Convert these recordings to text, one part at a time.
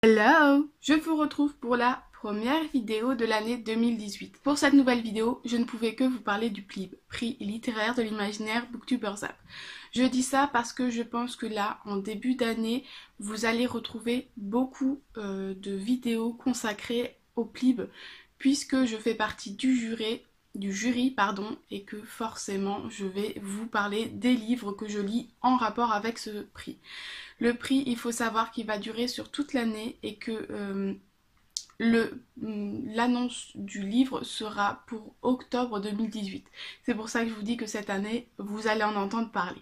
Hello! Je vous retrouve pour la première vidéo de l'année 2018. Pour cette nouvelle vidéo, je ne pouvais que vous parler du PLIB, Prix littéraire de l'imaginaire Booktubers App. Je dis ça parce que je pense que là, en début d'année, vous allez retrouver beaucoup de vidéos consacrées au PLIB, puisque je fais partie du jury, et que forcément je vais vous parler des livres que je lis en rapport avec ce prix. Le prix, il faut savoir qu'il va durer sur toute l'année et que l'annonce du livre sera pour octobre 2018. C'est pour ça que je vous dis que cette année, vous allez en entendre parler.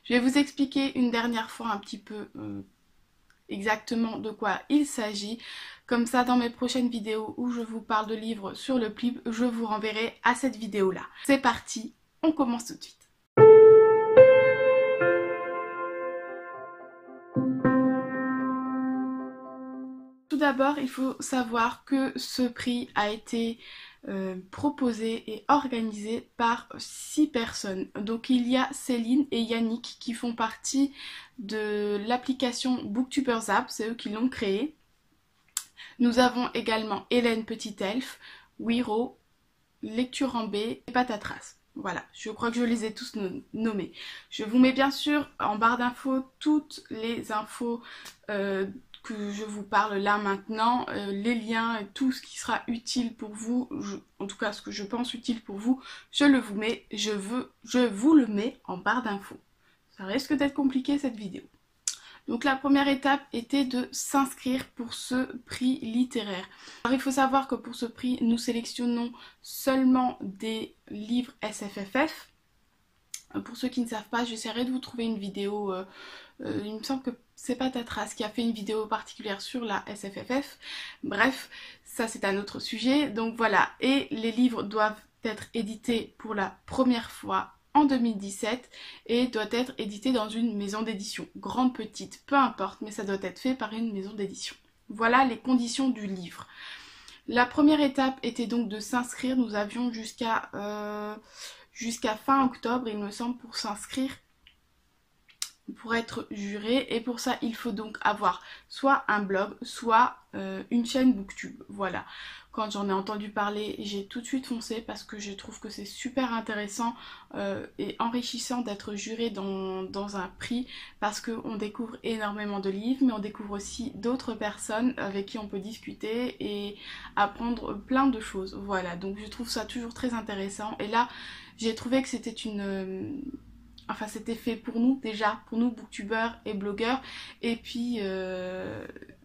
Je vais vous expliquer une dernière fois un petit peu exactement de quoi il s'agit. Comme ça, dans mes prochaines vidéos où je vous parle de livres sur le PLIB, je vous renverrai à cette vidéo-là. C'est parti, on commence tout de suite. Tout d'abord, il faut savoir que ce prix a été proposé et organisé par 6 personnes. Donc il y a Céline et Yannick qui font partie de l'application Booktubers App, c'est eux qui l'ont créée. Nous avons également Hélène Petit-Elf, Wiro, Lecture en B et Patatras. Voilà, je crois que je les ai tous nommés. Je vous mets bien sûr en barre d'infos toutes les infos que je vous parle là maintenant, les liens et tout ce qui sera utile pour vous, en tout cas ce que je pense utile pour vous, je vous le mets en barre d'infos. Ça risque d'être compliqué cette vidéo. Donc la première étape était de s'inscrire pour ce prix littéraire. Alors il faut savoir que pour ce prix, nous sélectionnons seulement des livres SFFF. Pour ceux qui ne savent pas, j'essaierai de vous trouver une vidéo, il me semble que c'est Patatras qui a fait une vidéo particulière sur la SFFF. Bref, ça c'est un autre sujet. Donc voilà, et les livres doivent être édités pour la première fois en 2017 et doit être édité dans une maison d'édition, grande, petite, peu importe, mais ça doit être fait par une maison d'édition. Voilà les conditions du livre. La première étape était donc de s'inscrire, nous avions jusqu'à fin octobre, il me semble, pour s'inscrire, pour être juré, et pour ça il faut donc avoir soit un blog, soit une chaîne Booktube. Voilà, quand j'en ai entendu parler, j'ai tout de suite foncé parce que je trouve que c'est super intéressant et enrichissant d'être juré dans un prix, parce qu'on découvre énormément de livres, mais on découvre aussi d'autres personnes avec qui on peut discuter et apprendre plein de choses. Voilà, donc je trouve ça toujours très intéressant, et là j'ai trouvé que c'était enfin c'était fait pour nous déjà, pour nous booktubeurs et blogueurs, et puis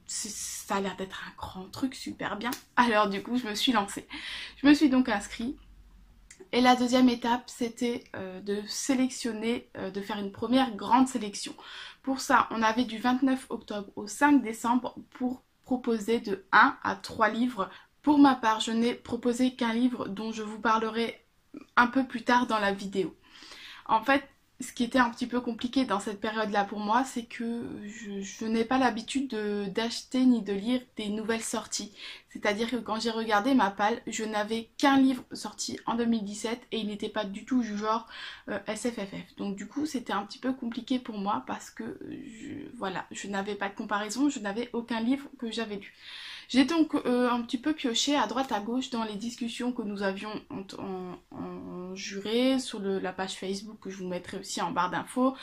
ça a l'air d'être un grand truc super bien. Alors du coup je me suis lancée. Je me suis donc inscrite. Et la deuxième étape c'était de sélectionner, de faire une première grande sélection. Pour ça on avait du 29 octobre au 5 décembre pour proposer de 1 à 3 livres. Pour ma part je n'ai proposé qu'un livre dont je vous parlerai un peu plus tard dans la vidéo. En fait, ce qui était un petit peu compliqué dans cette période-là pour moi, c'est que je n'ai pas l'habitude d'acheter ni de lire des nouvelles sorties. C'est-à-dire que quand j'ai regardé ma palle, je n'avais qu'un livre sorti en 2017 et il n'était pas du tout du genre SFFF. Donc du coup, c'était un petit peu compliqué pour moi parce que voilà, je n'avais pas de comparaison, je n'avais aucun livre que j'avais lu. J'ai donc un petit peu pioché à droite à gauche dans les discussions que nous avions en juré sur la page Facebook que je vous mettrai aussi en barre d'infos.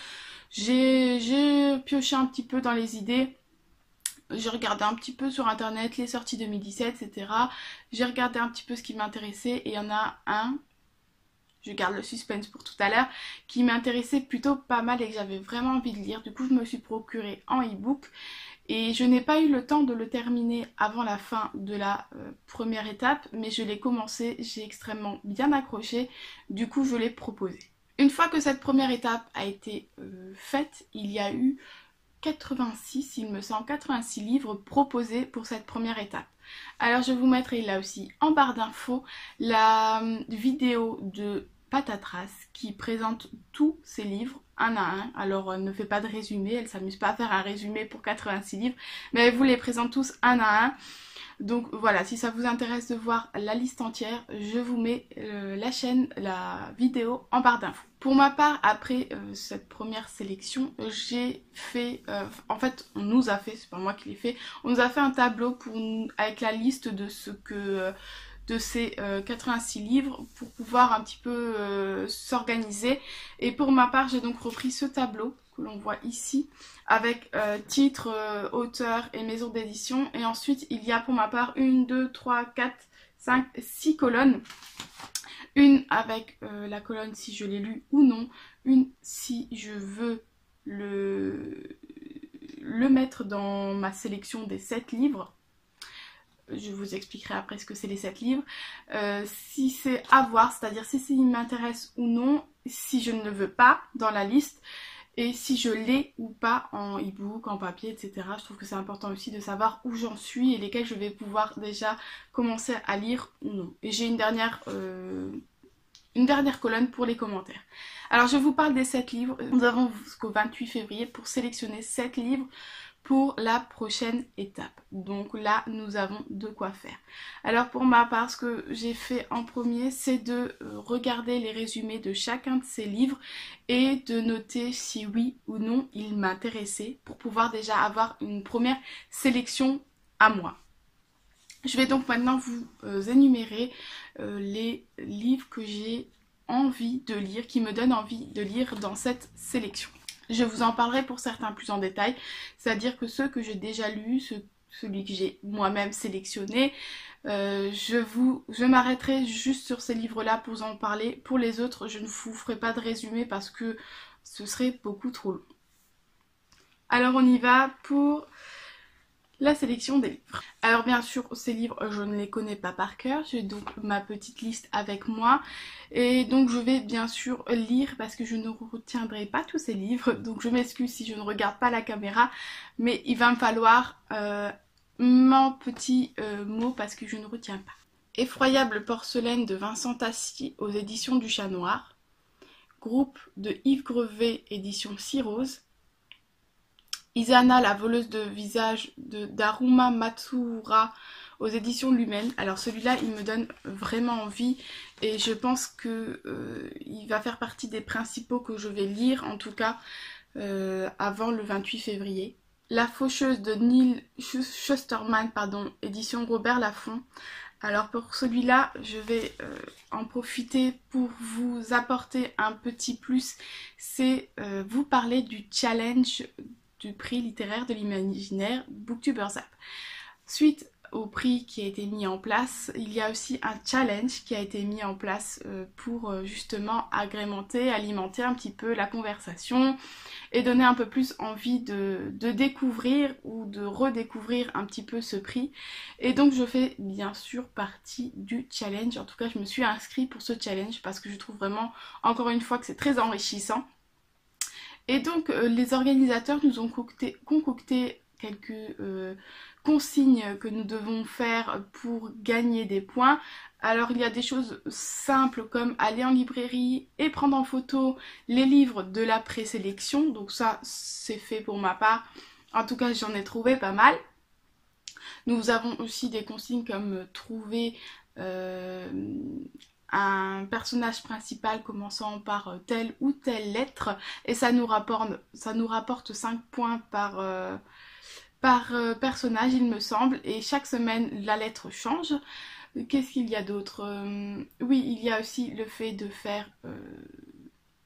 J'ai pioché un petit peu dans les idées. J'ai regardé un petit peu sur internet les sorties 2017, etc. J'ai regardé un petit peu ce qui m'intéressait et il y en a un, je garde le suspense pour tout à l'heure, qui m'intéressait plutôt pas mal et que j'avais vraiment envie de lire. Du coup, je me suis procuré en e-book. Et je n'ai pas eu le temps de le terminer avant la fin de la première étape, mais je l'ai commencé, j'ai extrêmement bien accroché, du coup je l'ai proposé. Une fois que cette première étape a été faite, il y a eu 86, il me semble, 86 livres proposés pour cette première étape. Alors je vous mettrai là aussi en barre d'infos la vidéo de Patatras qui présente tous ses livres un à un. Alors elle ne fait pas de résumé, elle s'amuse pas à faire un résumé pour 86 livres, mais elle vous les présente tous un à un. Donc voilà, si ça vous intéresse de voir la liste entière, je vous mets la vidéo en barre d'infos. Pour ma part, après cette première sélection, j'ai fait, en fait on nous a fait, c'est pas moi qui l'ai fait, on nous a fait un tableau avec la liste de de ces 86 livres pour pouvoir un petit peu s'organiser. Et pour ma part, j'ai donc repris ce tableau que l'on voit ici avec titre, auteur et maison d'édition. Et ensuite, il y a pour ma part 1, 2, 3, 4, 5, 6 colonnes. Une avec la colonne si je l'ai lu ou non. Une si je veux le mettre dans ma sélection des 7 livres. Je vous expliquerai après ce que c'est les 7 livres. Si c'est à voir, c'est-à-dire si il m'intéresse ou non, si je ne le veux pas dans la liste, et si je l'ai ou pas en e-book, en papier, etc. Je trouve que c'est important aussi de savoir où j'en suis et lesquels je vais pouvoir déjà commencer à lire ou non. Et j'ai une dernière colonne pour les commentaires. Alors je vous parle des 7 livres. Nous avons jusqu'au 28 février pour sélectionner 7 livres pour la prochaine étape. Donc là, nous avons de quoi faire. Alors pour ma part, ce que j'ai fait en premier, c'est de regarder les résumés de chacun de ces livres et de noter si oui ou non ils m'intéressaient pour pouvoir déjà avoir une première sélection à moi. Je vais donc maintenant vous énumérer les livres que j'ai envie de lire, qui me donnent envie de lire dans cette sélection. Je vous en parlerai pour certains plus en détail, c'est-à-dire que ceux que j'ai déjà lus, celui que j'ai moi-même sélectionné, je m'arrêterai juste sur ces livres-là pour vous en parler. Pour les autres, je ne vous ferai pas de résumé parce que ce serait beaucoup trop long. Alors on y va pour la sélection des livres. Alors bien sûr, ces livres, je ne les connais pas par cœur. J'ai donc ma petite liste avec moi. Et donc je vais bien sûr lire parce que je ne retiendrai pas tous ces livres. Donc je m'excuse si je ne regarde pas la caméra. Mais il va me falloir mon petit mot parce que je ne retiens pas. Effroyable porcelaine de Vincent Tassi aux éditions du Chat Noir. Groupe de Yves Grevet, édition Cirrose. Isana, la voleuse de visage de Daruma Matsura aux éditions Lumen. Alors celui-là, il me donne vraiment envie et je pense que il va faire partie des principaux que je vais lire, en tout cas avant le 28 février. La faucheuse de Neil Shusterman, édition Robert Laffont. Alors pour celui-là, je vais en profiter pour vous apporter un petit plus, c'est vous parler du challenge du prix littéraire de l'imaginaire Booktubers App. Suite au prix qui a été mis en place, il y a aussi un challenge qui a été mis en place pour justement agrémenter, alimenter un petit peu la conversation et donner un peu plus envie de découvrir ou de redécouvrir un petit peu ce prix. Et donc je fais bien sûr partie du challenge, en tout cas je me suis inscrite pour ce challenge parce que je trouve vraiment, encore une fois, que c'est très enrichissant. Et donc les organisateurs nous ont concocté quelques consignes que nous devons faire pour gagner des points. Alors il y a des choses simples comme aller en librairie et prendre en photo les livres de la présélection. Donc ça c'est fait pour ma part. En tout cas j'en ai trouvé pas mal. Nous avons aussi des consignes comme trouver un personnage principal commençant par telle ou telle lettre et ça nous rapporte 5 points par personnage, il me semble, et chaque semaine la lettre change. Qu'est-ce qu'il y a d'autre? Oui, il y a aussi le fait de faire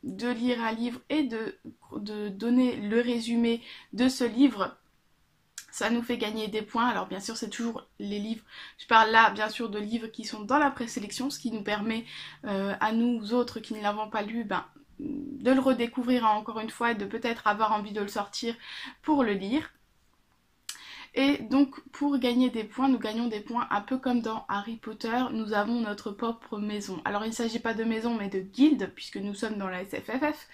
de lire un livre et de donner le résumé de ce livre. Ça nous fait gagner des points. Alors bien sûr c'est toujours les livres, je parle là bien sûr de livres qui sont dans la présélection, ce qui nous permet à nous autres qui ne l'avons pas lu de le redécouvrir encore une fois et de peut-être avoir envie de le sortir pour le lire. Et donc pour gagner des points, nous gagnons des points un peu comme dans Harry Potter, nous avons notre propre maison. Alors il ne s'agit pas de maison mais de guilde puisque nous sommes dans la SFFF.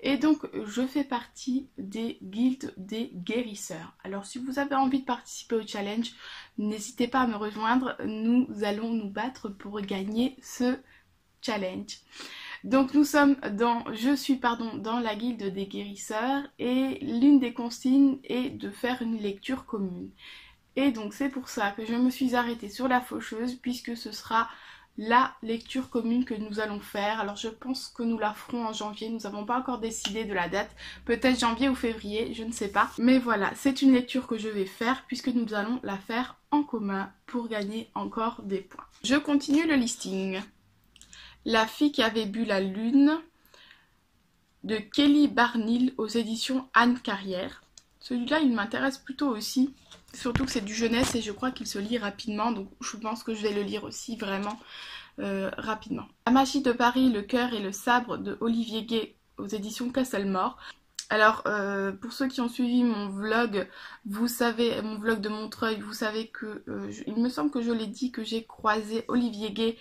Et donc je fais partie des guildes des guérisseurs. Alors si vous avez envie de participer au challenge, n'hésitez pas à me rejoindre, nous allons nous battre pour gagner ce challenge. Donc nous sommes je suis dans la guilde des guérisseurs et l'une des consignes est de faire une lecture commune. Et donc c'est pour ça que je me suis arrêtée sur La Faucheuse, puisque ce sera la lecture commune que nous allons faire. Alors je pense que nous la ferons en janvier, nous n'avons pas encore décidé de la date, peut-être janvier ou février, je ne sais pas. Mais voilà, c'est une lecture que je vais faire puisque nous allons la faire en commun pour gagner encore des points. Je continue le listing. La fille qui avait bu la lune de Kelly Barnhill aux éditions Anne Carrière. Celui-là il m'intéresse plutôt aussi, surtout que c'est du jeunesse et je crois qu'il se lit rapidement, donc je pense que je vais le lire aussi vraiment rapidement. La magie de Paris, le cœur et le sabre de Olivier Gay aux éditions Castlemore. Alors pour ceux qui ont suivi mon vlog, vous savez, mon vlog de Montreuil, vous savez que il me semble que je l'ai dit, que j'ai croisé Olivier Gay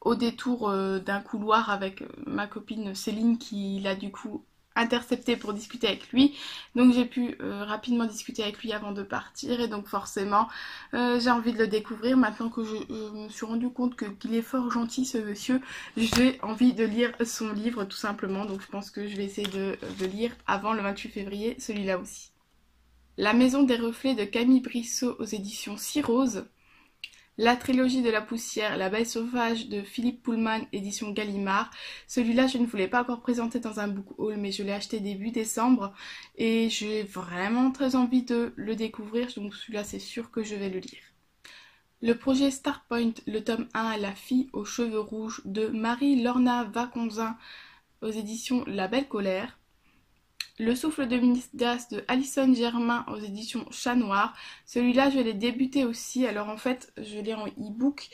au détour d'un couloir avec ma copine Céline qui l'a du coup intercepté pour discuter avec lui. Donc j'ai pu rapidement discuter avec lui avant de partir et donc forcément j'ai envie de le découvrir. Maintenant que je me suis rendu compte qu'il est fort gentil ce monsieur, j'ai envie de lire son livre tout simplement. Donc je pense que je vais essayer de lire avant le 28 février celui-là aussi. La maison des reflets de Camille Brissot aux éditions Cirrose. La trilogie de la poussière, La Belle sauvage de Philippe Pullman, édition Gallimard. Celui-là, je ne voulais pas encore présenter dans un book haul, mais je l'ai acheté début décembre et j'ai vraiment très envie de le découvrir, donc celui-là, c'est sûr que je vais le lire. Le projet Starpoint, le tome 1, La fille aux cheveux rouges de Marie-Lorna Vaconzin aux éditions La Belle Colère. Le souffle de Midas de Alison Germain aux éditions Chat Noir. Celui-là, je l'ai débuté aussi. Alors en fait, je l'ai en e-book.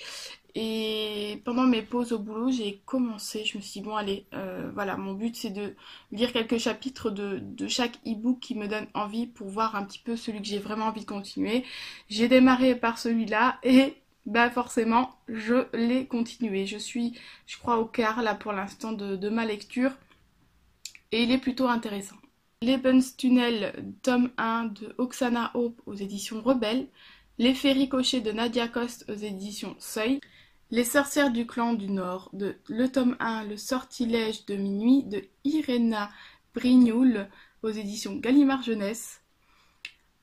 Et pendant mes pauses au boulot, j'ai commencé. Je me suis dit, bon allez, voilà, mon but c'est de lire quelques chapitres de chaque e-book qui me donne envie pour voir un petit peu celui que j'ai vraiment envie de continuer. J'ai démarré par celui-là et bah forcément, je l'ai continué. Je suis, je crois, au quart là pour l'instant de ma lecture. Et il est plutôt intéressant. Lebenstunnel, tome 1 de Oksana Hope aux éditions Rebelle. L'effet ricochet de Nadia Coste aux éditions Seuil. Les sorcières du clan du Nord de le tome 1, Le sortilège de minuit de Irena Brignoul aux éditions Gallimard Jeunesse.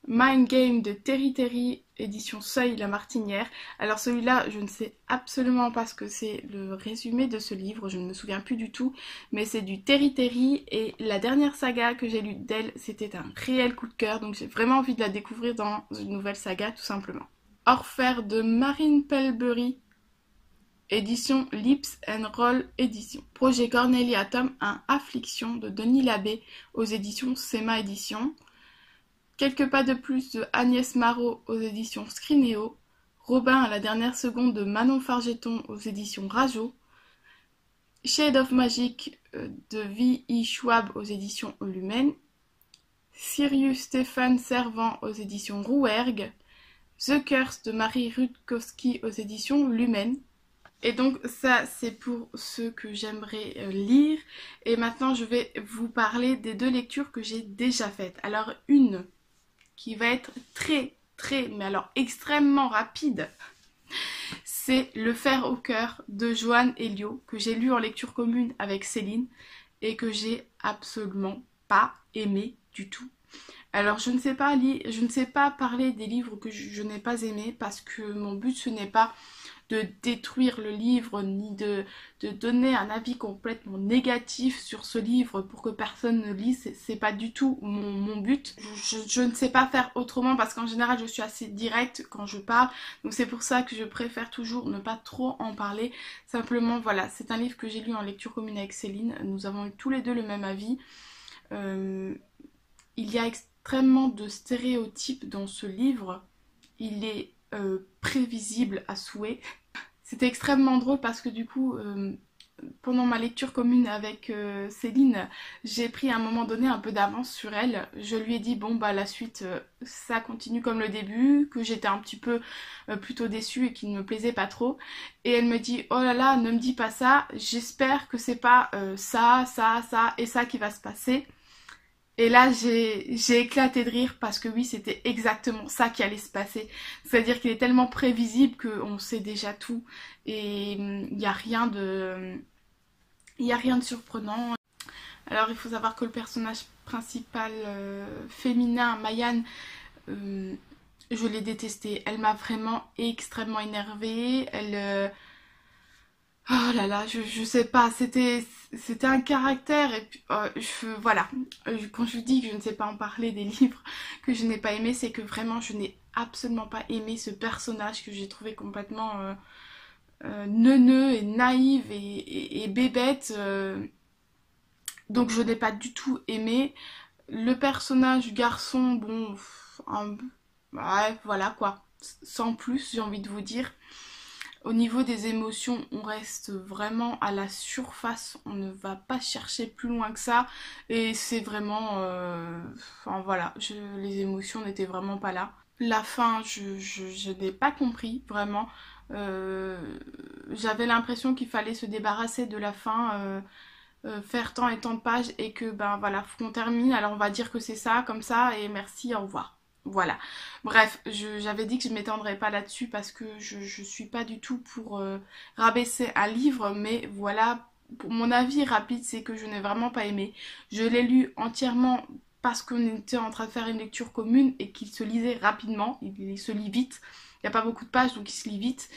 Mind Game de Terry Terry, édition Seuil La Martinière. Alors celui-là, je ne sais absolument pas ce que c'est le résumé de ce livre, je ne me souviens plus du tout, mais c'est du Terry Terry et la dernière saga que j'ai lue d'elle, c'était un réel coup de cœur, donc j'ai vraiment envie de la découvrir dans une nouvelle saga tout simplement. Orphère de Marine Pelbury, édition Lips and Roll édition. Projet Cornelia tome 1, Affliction de Denis Labbé aux éditions Sema édition. Quelques pas de plus de Agnès Marot aux éditions Scrinéo. Robin à la dernière seconde de Manon Fargeton aux éditions Rajo. Shade of Magic de V.I. Schwab aux éditions Lumen. Sirius Stéphane Servant aux éditions Rouergue. The Curse de Marie Rutkowski aux éditions Lumen. Et donc ça c'est pour ceux que j'aimerais lire. Et maintenant je vais vous parler des deux lectures que j'ai déjà faites. Alors une qui va être mais alors extrêmement rapide, c'est Le fer au cœur de Joanne Elio, que j'ai lu en lecture commune avec Céline et que j'ai absolument pas aimé du tout. Alors je ne sais pas parler des livres que je n'ai pas aimés parce que mon but ce n'est pas de détruire le livre ni de donner un avis complètement négatif sur ce livre pour que personne ne lise, c'est pas du tout mon but. Je ne sais pas faire autrement parce qu'en général je suis assez directe quand je parle, donc c'est pour ça que je préfère toujours ne pas trop en parler. Simplement voilà, c'est un livre que j'ai lu en lecture commune avec Céline, nous avons eu tous les deux le même avis. Il y a extrêmement de stéréotypes dans ce livre, il est prévisible à souhait. C'était extrêmement drôle parce que du coup pendant ma lecture commune avec Céline, j'ai pris à un moment donné un peu d'avance sur elle. Je lui ai dit bon bah la suite ça continue comme le début, que j'étais un petit peu plutôt déçue et qu'il ne me plaisait pas trop. Et elle me dit oh là là ne me dis pas ça, j'espère que c'est pas ça et ça qui va se passer. Et là, j'ai éclaté de rire parce que oui, c'était exactement ça qui allait se passer. C'est-à-dire qu'il est tellement prévisible qu'on sait déjà tout et il n'y a rien de surprenant. Alors, il faut savoir que le personnage principal féminin, Mayan, je l'ai détestée. Elle m'a vraiment extrêmement énervée. Oh là là, je sais pas, c'était un caractère et puis voilà. Quand je dis que je ne sais pas en parler des livres que je n'ai pas aimé, c'est que vraiment je n'ai absolument pas aimé ce personnage que j'ai trouvé complètement neuneux et naïve et bébête. Donc je n'ai pas du tout aimé. Le personnage garçon, bon, ouais, voilà quoi, sans plus, j'ai envie de vous dire. Au niveau des émotions, on reste vraiment à la surface, on ne va pas chercher plus loin que ça, et c'est vraiment, enfin voilà, les émotions n'étaient vraiment pas là. La fin, je n'ai pas compris vraiment. Euh, J'avais l'impression qu'il fallait se débarrasser de la fin. Faire tant et tant de pages et que ben voilà, faut qu'on termine, alors on va dire que c'est ça, comme ça, et merci, au revoir. Voilà. Bref, j'avais dit que je m'étendrais pas là-dessus parce que je suis pas du tout pour rabaisser un livre, mais voilà, pour mon avis rapide, c'est que je n'ai vraiment pas aimé. Je l'ai lu entièrement parce qu'on était en train de faire une lecture commune et qu'il se lisait rapidement, il se lit vite. Il n'y a pas beaucoup de pages, donc il se lit vite.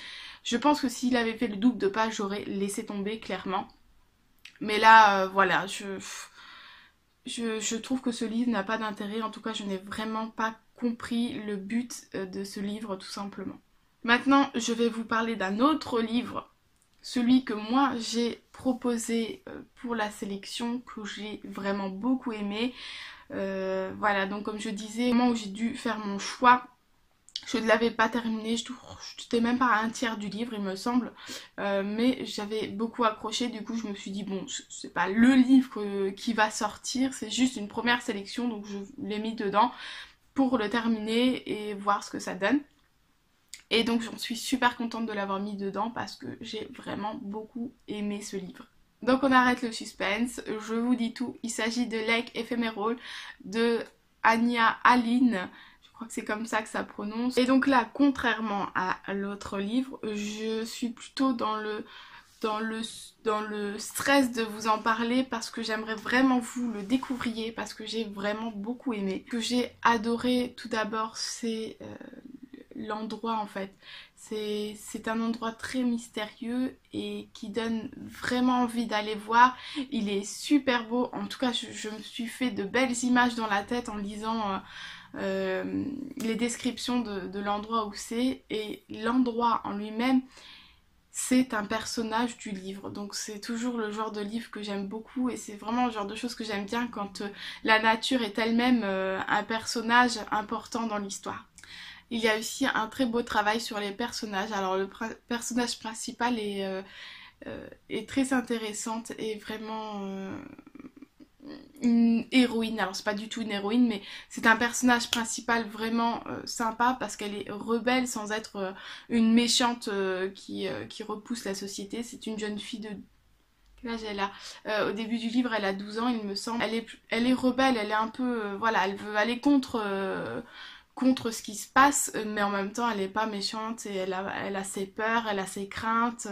Je pense que s'il avait fait le double de pages, j'aurais laissé tomber clairement. Mais là, voilà, je trouve que ce livre n'a pas d'intérêt. En tout cas, je n'ai vraiment pas compris le but de ce livre, tout simplement. Maintenant, je vais vous parler d'un autre livre, celui que moi j'ai proposé pour la sélection, que j'ai vraiment beaucoup aimé. Voilà, donc comme je disais, au moment où j'ai dû faire mon choix, je ne l'avais pas terminé, j'étais même pas à un tiers du livre il me semble, mais j'avais beaucoup accroché, du coup je me suis dit bon c'est pas le livre qui va sortir, c'est juste une première sélection donc je l'ai mis dedans pour le terminer et voir ce que ça donne. Et donc j'en suis super contente de l'avoir mis dedans parce que j'ai vraiment beaucoup aimé ce livre. Donc on arrête le suspense, je vous dis tout, il s'agit de Lake Ephemeral de Anya Aline. Je crois que c'est comme ça que ça prononce. Et donc là, contrairement à l'autre livre, je suis plutôt dans le stress de vous en parler parce que j'aimerais vraiment vous le découvriez parce que j'ai vraiment beaucoup aimé. Ce que j'ai adoré tout d'abord, c'est l'endroit en fait. C'est un endroit très mystérieux et qui donne vraiment envie d'aller voir. Il est super beau. En tout cas, je me suis fait de belles images dans la tête en lisant les descriptions de l'endroit où c'est. Et l'endroit en lui-même, c'est un personnage du livre. Donc c'est toujours le genre de livre que j'aime beaucoup et c'est vraiment le genre de choses que j'aime bien quand la nature est elle-même un personnage important dans l'histoire. Il y a aussi un très beau travail sur les personnages. Alors le personnage principal est très intéressante et vraiment une héroïne. Alors c'est pas du tout une héroïne mais c'est un personnage principal vraiment sympa parce qu'elle est rebelle sans être une méchante qui repousse la société. C'est une jeune fille de... Quel âge elle a au début du livre elle a 12 ans il me semble. Elle est rebelle, elle est un peu... voilà, elle veut aller contre ce qui se passe, mais en même temps elle est pas méchante et elle a ses peurs, elle a ses craintes,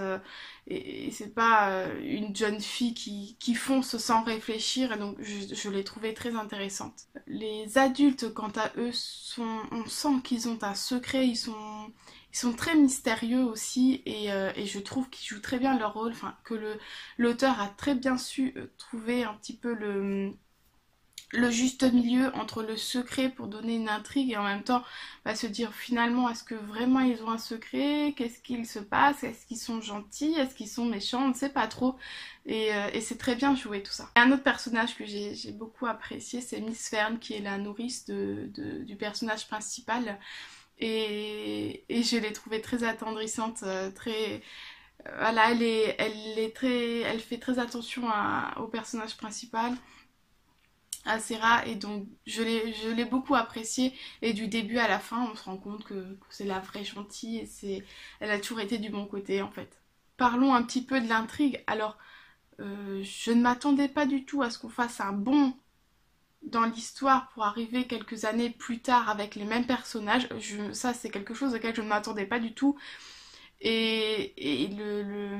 et c'est pas une jeune fille qui fonce sans réfléchir, et donc je l'ai trouvée très intéressante. Les adultes, quant à eux, on sent qu'ils ont un secret, ils sont très mystérieux aussi, et je trouve qu'ils jouent très bien leur rôle, enfin que l'auteur a très bien su trouver un petit peu le juste milieu entre le secret pour donner une intrigue et en même temps se dire finalement est-ce que vraiment ils ont un secret, qu'est-ce qu'il se passe, est-ce qu'ils sont gentils, est-ce qu'ils sont méchants, on ne sait pas trop et c'est très bien joué tout ça. Et un autre personnage que j'ai beaucoup apprécié, c'est Miss Fern qui est la nourrice du personnage principal et je l'ai trouvée très attendrissante, très... Voilà, elle fait très attention au personnage principal, à Sarah, et donc je l'ai beaucoup appréciée et du début à la fin on se rend compte que c'est la vraie gentille et elle a toujours été du bon côté en fait. Parlons un petit peu de l'intrigue. Alors je ne m'attendais pas du tout à ce qu'on fasse un bond dans l'histoire pour arriver quelques années plus tard avec les mêmes personnages. Ça c'est quelque chose auquel je ne m'attendais pas du tout. Et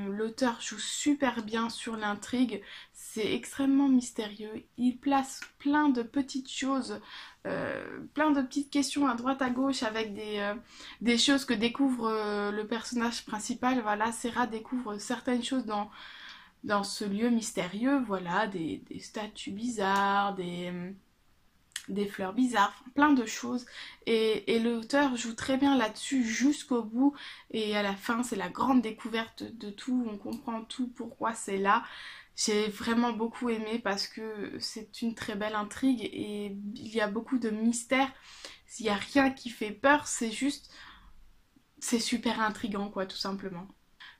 l'auteur joue super bien sur l'intrigue. c'est extrêmement mystérieux. Il place plein de petites choses, plein de petites questions à droite à gauche avec des choses que découvre le personnage principal. Voilà, Serra découvre certaines choses dans ce lieu mystérieux, voilà, des statues bizarres, des fleurs bizarres, plein de choses. Et l'auteur joue très bien là-dessus jusqu'au bout. Et à la fin, c'est la grande découverte de tout. On comprend tout, pourquoi c'est là. J'ai vraiment beaucoup aimé parce que c'est une très belle intrigue et il y a beaucoup de mystères. Il n'y a rien qui fait peur, c'est juste... C'est super intriguant, quoi, tout simplement.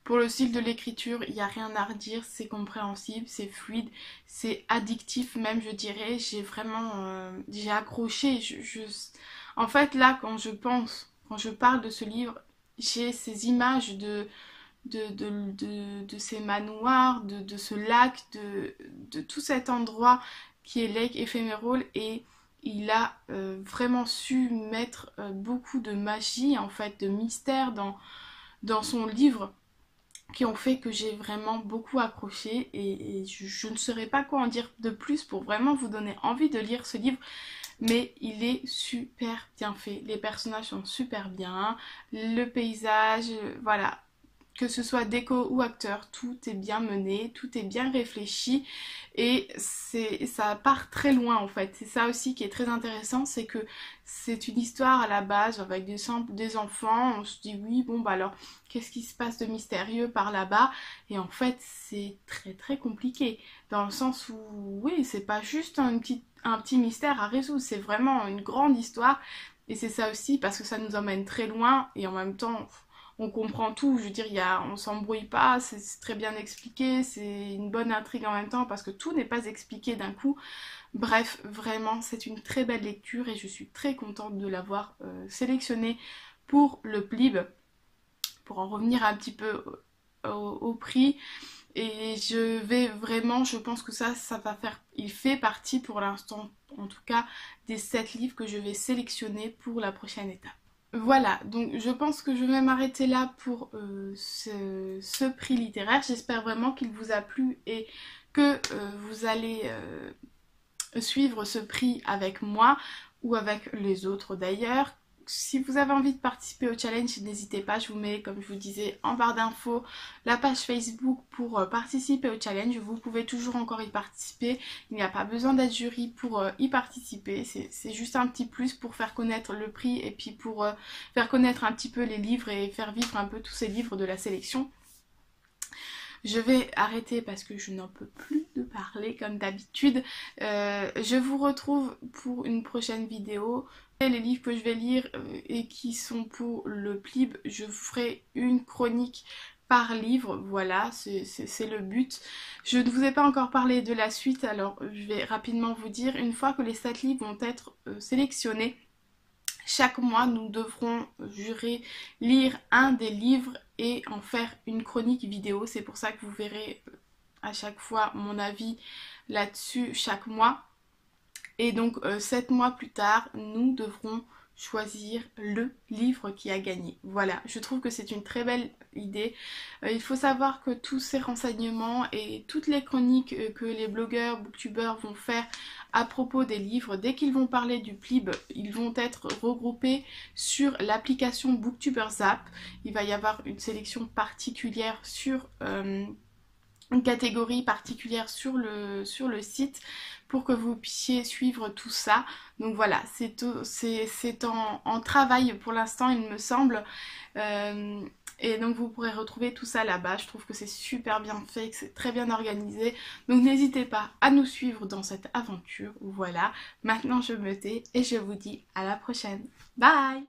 Pour le style de l'écriture, il n'y a rien à redire, c'est compréhensible, c'est fluide, c'est addictif même, je dirais. J'ai vraiment... j'ai accroché. En fait, là, quand je parle de ce livre, j'ai ces images de ces manoirs, de ce lac, de tout cet endroit qui est Lake Ephemeral, et il a vraiment su mettre beaucoup de magie, en fait, de mystère dans son livre, qui ont fait que j'ai vraiment beaucoup accroché, et je ne saurais pas quoi en dire de plus pour vraiment vous donner envie de lire ce livre, mais il est super bien fait, les personnages sont super bien, le paysage, voilà, que ce soit déco ou acteur, tout est bien mené, tout est bien réfléchi, et ça part très loin en fait. C'est ça aussi qui est très intéressant, c'est que c'est une histoire à la base avec des enfants. On se dit oui, bon bah alors qu'est-ce qui se passe de mystérieux par là-bas, et en fait c'est très très compliqué, dans le sens où oui, c'est pas juste un petit mystère à résoudre, c'est vraiment une grande histoire. Et c'est ça aussi, parce que ça nous emmène très loin et en même temps on comprend tout. Je veux dire, on s'embrouille pas, c'est très bien expliqué, c'est une bonne intrigue en même temps parce que tout n'est pas expliqué d'un coup. Bref, vraiment, c'est une très belle lecture et je suis très contente de l'avoir sélectionnée pour le PLIB. Pour en revenir un petit peu au prix, et je vais vraiment, je pense que ça va faire, il fait partie pour l'instant en tout cas des 7 livres que je vais sélectionner pour la prochaine étape. Voilà, donc je pense que je vais m'arrêter là pour ce prix littéraire. J'espère vraiment qu'il vous a plu et que vous allez suivre ce prix avec moi ou avec les autres d'ailleurs. Si vous avez envie de participer au challenge, n'hésitez pas, je vous mets, comme je vous disais, en barre d'infos la page Facebook pour participer au challenge. Vous pouvez toujours encore y participer, il n'y a pas besoin d'être jury pour y participer, c'est juste un petit plus pour faire connaître le prix et puis pour faire connaître un petit peu les livres et faire vivre un peu tous ces livres de la sélection. Je vais arrêter parce que je n'en peux plus de parler comme d'habitude. Je vous retrouve pour une prochaine vidéo. Les livres que je vais lire et qui sont pour le PLIB, je ferai une chronique par livre, voilà, c'est le but. Je ne vous ai pas encore parlé de la suite, alors je vais rapidement vous dire, une fois que les 7 livres vont être sélectionnés, chaque mois, nous devrons jurer lire un des livres et en faire une chronique vidéo. C'est pour ça que vous verrez à chaque fois mon avis là-dessus chaque mois. Et donc 7 mois plus tard, nous devrons choisir le livre qui a gagné. Voilà, je trouve que c'est une très belle idée. Il faut savoir que tous ces renseignements et toutes les chroniques que les blogueurs, booktubeurs vont faire à propos des livres, dès qu'ils vont parler du PLIB, ils vont être regroupés sur l'application Booktubers App. Il va y avoir une sélection particulière sur... une catégorie particulière sur le site pour que vous puissiez suivre tout ça. Donc voilà, c'est en travail pour l'instant, il me semble. Et donc vous pourrez retrouver tout ça là-bas. Je trouve que c'est super bien fait, que c'est très bien organisé. Donc n'hésitez pas à nous suivre dans cette aventure. Voilà, maintenant je me tais et je vous dis à la prochaine. Bye!